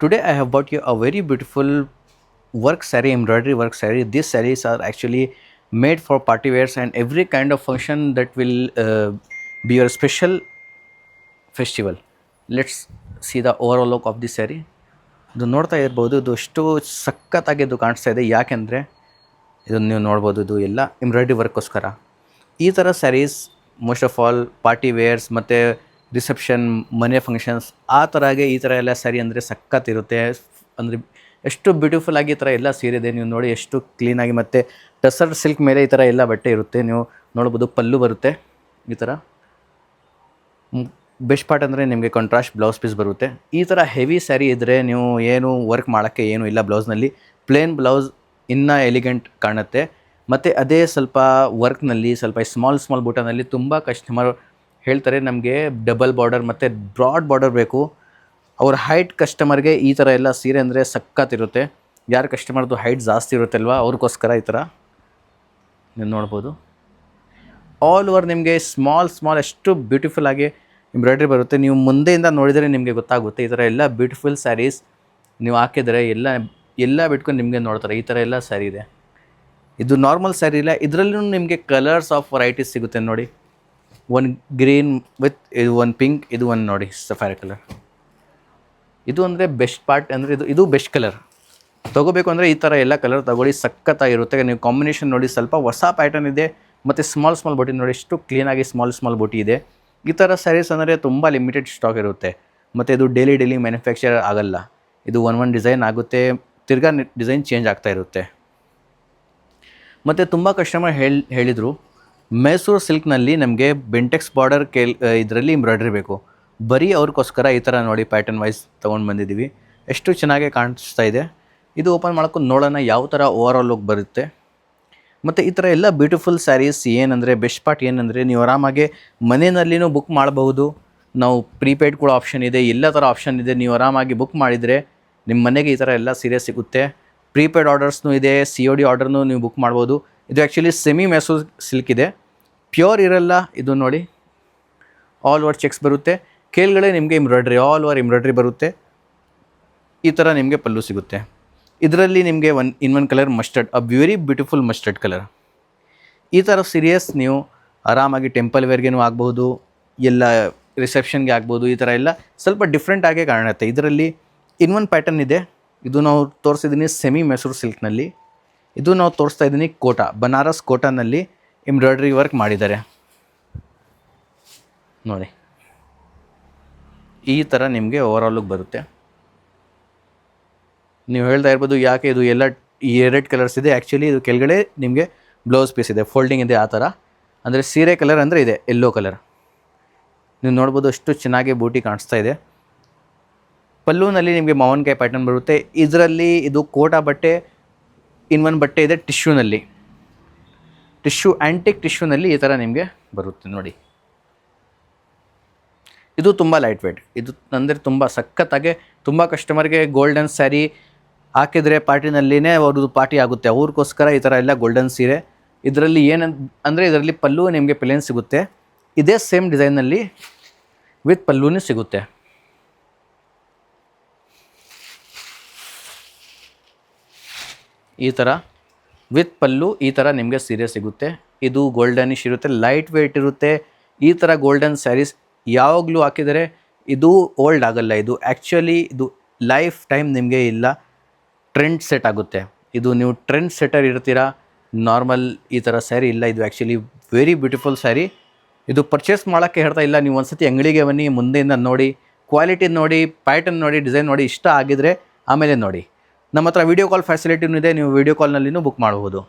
Today I have brought you a very beautiful work saree, embroidery work saree. These sarees are actually made for party wears and every kind of function that will be your special festival. Let's see the overall look of this saree. ಇದು ನೋಡ್ತಾ ಇರ್ಬೋದು, ಇದು ಎಷ್ಟು ಸಖತ್ತಾಗಿ ಇದು ಕಾಣಿಸ್ತಾ ಇದೆ. ಯಾಕೆಂದರೆ ಇದನ್ನು ನೀವು ನೋಡ್ಬೋದು, ಇದು ಎಲ್ಲ ಎಂಬ್ರಾಯ್ಡ್ರಿ ವರ್ಕ್ಗೋಸ್ಕರ. ಈ ಥರ saris most of all party wears ಮತ್ತು ರಿಸೆಪ್ಷನ್, ಮನೆ ಫಂಕ್ಷನ್ಸ್ ಆ ಥರಾಗೆ ಈ ಥರ ಎಲ್ಲ ಸ್ಯಾರಿ ಅಂದರೆ ಸಖತ್ತಿರುತ್ತೆ. ಅಂದರೆ ಎಷ್ಟು ಬ್ಯೂಟಿಫುಲ್ ಆಗಿ ಈ ಥರ ಎಲ್ಲ ಸೀರೆ ಇದೆ. ನೀವು ನೋಡಿ ಎಷ್ಟು ಕ್ಲೀನಾಗಿ, ಮತ್ತು ಟಸರ್ ಸಿಲ್ಕ್ ಮೇಲೆ ಈ ಥರ ಎಲ್ಲ ಬಟ್ಟೆ ಇರುತ್ತೆ. ನೀವು ನೋಡ್ಬೋದು, ಪಲ್ಲು ಬರುತ್ತೆ ಈ ಥರ. ಬೆಸ್ಟ್ ಪಾರ್ಟ್ ಅಂದರೆ ನಿಮಗೆ ಕಾಂಟ್ರಾಸ್ಟ್ ಬ್ಲೌಸ್ ಪೀಸ್ ಬರುತ್ತೆ. ಈ ಥರ ಹೆವಿ ಸ್ಯಾರಿ ಇದ್ದರೆ ನೀವು ಏನು ವರ್ಕ್ ಮಾಡೋಕ್ಕೆ ಏನೂ ಇಲ್ಲ ಬ್ಲೌಸ್ನಲ್ಲಿ. ಪ್ಲೇನ್ ಬ್ಲೌಸ್ ಇನ್ನೂ ಎಲಿಗೆಂಟ್ ಕಾಣುತ್ತೆ. ಮತ್ತು ಅದೇ ಸ್ವಲ್ಪ ವರ್ಕ್ನಲ್ಲಿ ಸ್ವಲ್ಪ ಸ್ಮಾಲ್ ಬೂಟನಲ್ಲಿ ತುಂಬ ಕಸ್ಟಮರ್ ಹೇಳ್ತಾರೆ ನಮಗೆ ಡಬಲ್ ಬಾರ್ಡರ್ ಮತ್ತು ಬ್ರಾಡ್ ಬಾರ್ಡರ್ ಬೇಕು. ಅವ್ರ ಹೈಟ್ ಕಸ್ಟಮರ್ಗೆ ಈ ಥರ ಎಲ್ಲ ಸೀರೆ ಅಂದರೆ ಸಖತ್ತಿರುತ್ತೆ. ಯಾರು ಕಸ್ಟಮರ್ದು ಹೈಟ್ ಜಾಸ್ತಿ ಇರುತ್ತೆ ಅಲ್ವಾ, ಅವ್ರಿಗೋಸ್ಕರ ಈ ಥರ ನೀವು ನೋಡ್ಬೋದು. ಆಲ್ ಓವರ್ ನಿಮಗೆ ಸ್ಮಾಲ್ ಎಷ್ಟು ಬ್ಯೂಟಿಫುಲ್ ಆಗಿ ಎಂಬ್ರಾಯ್ಡ್ರಿ ಬರುತ್ತೆ. ನೀವು ಮುಂದೆಯಿಂದ ನೋಡಿದರೆ ನಿಮಗೆ ಗೊತ್ತಾಗುತ್ತೆ. ಈ ಥರ ಎಲ್ಲ ಬ್ಯೂಟಿಫುಲ್ ಸ್ಯಾರೀಸ್ ನೀವು ಹಾಕಿದರೆ ಎಲ್ಲ ಬಿಟ್ಕೊಂಡು ನಿಮಗೆ ನೋಡ್ತಾರೆ. ಈ ಥರ ಎಲ್ಲ ಸ್ಯಾರಿ ಇದೆ. ಇದು ನಾರ್ಮಲ್ ಸ್ಯಾರಿ ಇಲ್ಲ, ಇದರಲ್ಲೂ ನಿಮಗೆ ಕಲರ್ಸ್ ಆಫ್ ವೆರೈಟೀಸ್ ಸಿಗುತ್ತೆ ನೋಡಿ. ಒಂದು ಗ್ರೀನ್ ವಿತ್ ಇದು ಒಂದು ಪಿಂಕ್, ಇದು ಒಂದು ನೋಡಿ ಸಫಾರಿ ಕಲರ್. ಇದು ಅಂದರೆ ಬೆಸ್ಟ್ ಪಾರ್ಟ್ ಅಂದರೆ ಇದು ಬೆಸ್ಟ್ ಕಲರ್. ತೊಗೋಬೇಕು ಅಂದರೆ ಈ ಥರ ಎಲ್ಲ ಕಲರ್ ತೊಗೊಳ್ಳಿ, ಸಖತ್ತಾಗಿರುತ್ತೆ. ನೀವು ಕಾಂಬಿನೇಷನ್ ನೋಡಿ, ಸ್ವಲ್ಪ ಹೊಸ ಪ್ಯಾಟರ್ನ್ ಇದೆ. ಮತ್ತು ಸ್ಮಾಲ್ ಬೂಟಿ ನೋಡಿ, ಎಷ್ಟು ಕ್ಲೀನಾಗಿ ಸ್ಮಾಲ್ ಬೂಟಿ ಇದೆ. ಈ ಥರ ಸ್ಯಾರೀಸ್ ಅಂದರೆ ತುಂಬ ಲಿಮಿಟೆಡ್ ಸ್ಟಾಕ್ ಇರುತ್ತೆ. ಮತ್ತು ಇದು ಡೈಲಿ ಮ್ಯಾನುಫ್ಯಾಕ್ಚರ್ ಆಗಲ್ಲ. ಇದು ಒಂದು ಡಿಸೈನ್ ಆಗುತ್ತೆ, ತಿರ್ಗಾ ಡಿಸೈನ್ ಚೇಂಜ್ ಆಗ್ತಾ ಇರುತ್ತೆ. ಮತ್ತು ತುಂಬ ಕಸ್ಟಮರ್ ಹೇಳಿದರು ಮೈಸೂರು ಸಿಲ್ಕ್ನಲ್ಲಿ ನಮಗೆ ಬೆಂಟೆಕ್ಸ್ ಬಾರ್ಡರ್ ಇದರಲ್ಲಿ ಎಂಬ್ರಾಯ್ಡ್ರಿ ಬೇಕು. ಬರೀ ಅವ್ರಿಗೋಸ್ಕರ ಈ ಥರ ನೋಡಿ ಪ್ಯಾಟರ್ನ್ ವೈಸ್ ತೊಗೊಂಡು ಬಂದಿದ್ದೀವಿ. ಎಷ್ಟು ಚೆನ್ನಾಗಿ ಕಾಣಿಸ್ತಾ ಇದೆ. ಇದು ಓಪನ್ ಮಾಡ್ಕೊಂಡು ನೋಡೋಣ ಯಾವ ಥರ ಓವರಾಲ್ ಲುಕ್ ಬರುತ್ತೆ. ಮತ್ತು ಈ ಥರ ಎಲ್ಲ ಬ್ಯೂಟಿಫುಲ್ ಸ್ಯಾರೀಸ್ ಏನಂದರೆ ಬೆಸ್ಟ್ ಪಾರ್ಟ್ ಏನಂದರೆ ನೀವು ಆರಾಮಾಗಿ ಮನೆಯಲ್ಲಿನೂ ಬುಕ್ ಮಾಡಬಹುದು. ನಾವು ಪ್ರೀಪೇಯ್ಡ್ ಕೂಡ ಆಪ್ಷನ್ ಇದೆ, ಎಲ್ಲ ಥರ ಆಪ್ಷನ್ ಇದೆ. ನೀವು ಆರಾಮಾಗಿ ಬುಕ್ ಮಾಡಿದರೆ ನಿಮ್ಮ ಮನೆಗೆ ಈ ಥರ ಎಲ್ಲ ಸೀರೆ ಸಿಗುತ್ತೆ. ಪ್ರೀಪೇಯ್ಡ್ ಆರ್ಡರ್ಸ್ನೂ ಇದೆ, COD ಆರ್ಡರ್ನೂ ನೀವು ಬುಕ್ ಮಾಡ್ಬೋದು. ಇದು ಆ್ಯಕ್ಚುಲಿ ಸೆಮಿ ಮೈಸೂರು ಸಿಲ್ಕ್ ಇದೆ, ಪ್ಯೂರ್ ಇರಲ್ಲ. ಇದು ನೋಡಿ ಆಲ್ ಓವರ್ ಚೆಕ್ಸ್ ಬರುತ್ತೆ. ಕೆಳಗಡೆ ನಿಮಗೆ ಎಂಬ್ರಾಯ್ಡ್ರಿ, ಆಲ್ ಓವರ್ ಎಂಬ್ರಾಯ್ಡ್ರಿ ಬರುತ್ತೆ. ಈ ಥರ ನಿಮಗೆ ಪಲ್ಲು ಸಿಗುತ್ತೆ. ಇದರಲ್ಲಿ ನಿಮಗೆ ಇನ್ನೊಂದು colour mustard, a very beautiful mustard colour. ಈ ಥರ ಸೀರಿಯಸ್ ನೀವು ಆರಾಮಾಗಿ ಟೆಂಪಲ್ ವೇರ್ಗೇನು ಆಗ್ಬೋದು, ಎಲ್ಲ ರಿಸೆಪ್ಷನ್ಗೆ ಆಗ್ಬೋದು. ಈ ಥರ ಎಲ್ಲ ಸ್ವಲ್ಪ ಡಿಫ್ರೆಂಟಾಗೇ ಕಾಣುತ್ತೆ. ಇದರಲ್ಲಿ ಇನ್ನೊಂದು ಪ್ಯಾಟರ್ನ್ ಇದೆ. ಇದು ನಾವು ತೋರಿಸಿದ್ದೀನಿ ಸೆಮಿ ಮೈಸೂರು ಸಿಲ್ಕ್ನಲ್ಲಿ. ಇದು ನಾವು ತೋರಿಸ್ತಾ ಇದ್ದೀನಿ ಕೋಟಾ, ಬನಾರಸ್ ಕೋಟಾನಲ್ಲಿ ಎಂಬ್ರಾಯ್ಡ್ರಿ ವರ್ಕ್ ಮಾಡಿದ್ದಾರೆ ನೋಡಿ. ಈ ಥರ ನಿಮಗೆ ಓವರಾಲ್ ಲುಕ್ ಬರುತ್ತೆ. ನೀವು ಹೇಳ್ತಾ ಇರ್ಬೋದು ಯಾಕೆ ಇದು ಎಲ್ಲ ಎರಡು ಕಲರ್ಸ್ ಇದೆ. ಆ್ಯಕ್ಚುಲಿ ಇದು ಕೆಳಗಡೆ ನಿಮಗೆ ಬ್ಲೌಸ್ ಪೀಸ್ ಇದೆ, ಫೋಲ್ಡಿಂಗ್ ಇದೆ ಆ ಥರ. ಅಂದರೆ ಸೀರೆ ಕಲರ್ ಅಂದರೆ ಇದೆ ಯೆಲ್ಲೋ ಕಲರ್. ನೀವು ನೋಡ್ಬೋದು ಎಷ್ಟು ಚೆನ್ನಾಗಿ ಬೂಟಿ ಕಾಣಿಸ್ತಾ ಇದೆ. ಪಲ್ಲುನಲ್ಲಿ ನಿಮಗೆ ಮಾವನ್ಕಾಯಿ ಪ್ಯಾಟರ್ನ್ ಬರುತ್ತೆ. ಇದರಲ್ಲಿ ಇದು ಕೋಟಾ ಬಟ್ಟೆ, ಇನ್ನೊಂದು ಬಟ್ಟೆ ಇದೆ ಟಿಶ್ಯೂನಲ್ಲಿ, ಆ್ಯಂಟಿಕ್ ಟಿಶ್ಯೂನಲ್ಲಿ ಈ ಥರ ನಿಮಗೆ ಬರುತ್ತೆ ನೋಡಿ. ಇದು ತುಂಬ ಲೈಟ್ ವೇಟ್. ಇದು ಅಂದರೆ ತುಂಬ ಸಖತ್ತಾಗೆ ತುಂಬ ಕಸ್ಟಮರ್ಗೆ ಗೋಲ್ಡನ್ ಸ್ಯಾರಿ ಹಾಕಿದರೆ ಪಾರ್ಟಿನಲ್ಲಿನೇ ಅವ್ರದ್ದು ಪಾರ್ಟಿ ಆಗುತ್ತೆ. ಅವ್ರಿಗೋಸ್ಕರ ಈ ಥರ ಎಲ್ಲ ಗೋಲ್ಡನ್ ಸೀರೆ. ಇದರಲ್ಲಿ ಅಂದರೆ ಇದರಲ್ಲಿ ಪಲ್ಲು ನಿಮಗೆ ಪ್ಲೇನ್ ಸಿಗುತ್ತೆ. ಇದೇ ಸೇಮ್ ಡಿಸೈನಲ್ಲಿ ವಿತ್ ಪಲ್ಲುನೇ ಸಿಗುತ್ತೆ. ಈ ಥರ ವಿತ್ ಪಲ್ಲು ಈ ಥರ ನಿಮಗೆ ಸೀರೆ ಸಿಗುತ್ತೆ. ಇದು ಗೋಲ್ಡನಿಶ್ ಇರುತ್ತೆ, ಲೈಟ್ ವೇಟ್ ಇರುತ್ತೆ. ಈ ಥರ ಗೋಲ್ಡನ್ ಸ್ಯಾರೀಸ್ ಯಾವಾಗಲೂ ಹಾಕಿದರೆ ಇದು ಓಲ್ಡ್ ಆಗಲ್ಲ. ಇದು ಆ್ಯಕ್ಚುಲಿ ಇದು ಲೈಫ್ ಟೈಮ್ ನಿಮಗೆ ಇಲ್ಲ, ಟ್ರೆಂಡ್ ಸೆಟ್ ಆಗುತ್ತೆ. ಇದು ನೀವು ಟ್ರೆಂಡ್ ಸೆಟರ್ ಇರ್ತೀರಾ, ನಾರ್ಮಲ್ ಈ ಥರ ಸ್ಯಾರಿ ಇಲ್ಲ. ಇದು ಆ್ಯಕ್ಚುಲಿ ವೆರಿ ಬ್ಯೂಟಿಫುಲ್ ಸ್ಯಾರಿ. ಇದು ಪರ್ಚೇಸ್ ಮಾಡೋಕ್ಕೆ ಹೇಳ್ತಾ ಇಲ್ಲ, ನೀವು ಒಂದು ಸತಿ ಅಂಗಡಿಗೆ ಬನ್ನಿ, ಮುಂದೆಯಿಂದ ನೋಡಿ, ಕ್ವಾಲಿಟಿ ನೋಡಿ, ಪ್ಯಾಟರ್ನ್ ನೋಡಿ, ಡಿಸೈನ್ ನೋಡಿ, ಇಷ್ಟ ಆಗಿದರೆ ಆಮೇಲೆ ನೋಡಿ. ನಮ್ಮ ಹತ್ರ ವೀಡಿಯೋ ಕಾಲ್ ಫೆಸಿಲಿಟಿನೂ ಇದೆ, ನೀವು ವೀಡಿಯೋ ಕಾಲ್ನಲ್ಲಿನೂ ಬುಕ್ ಮಾಡಬಹುದು.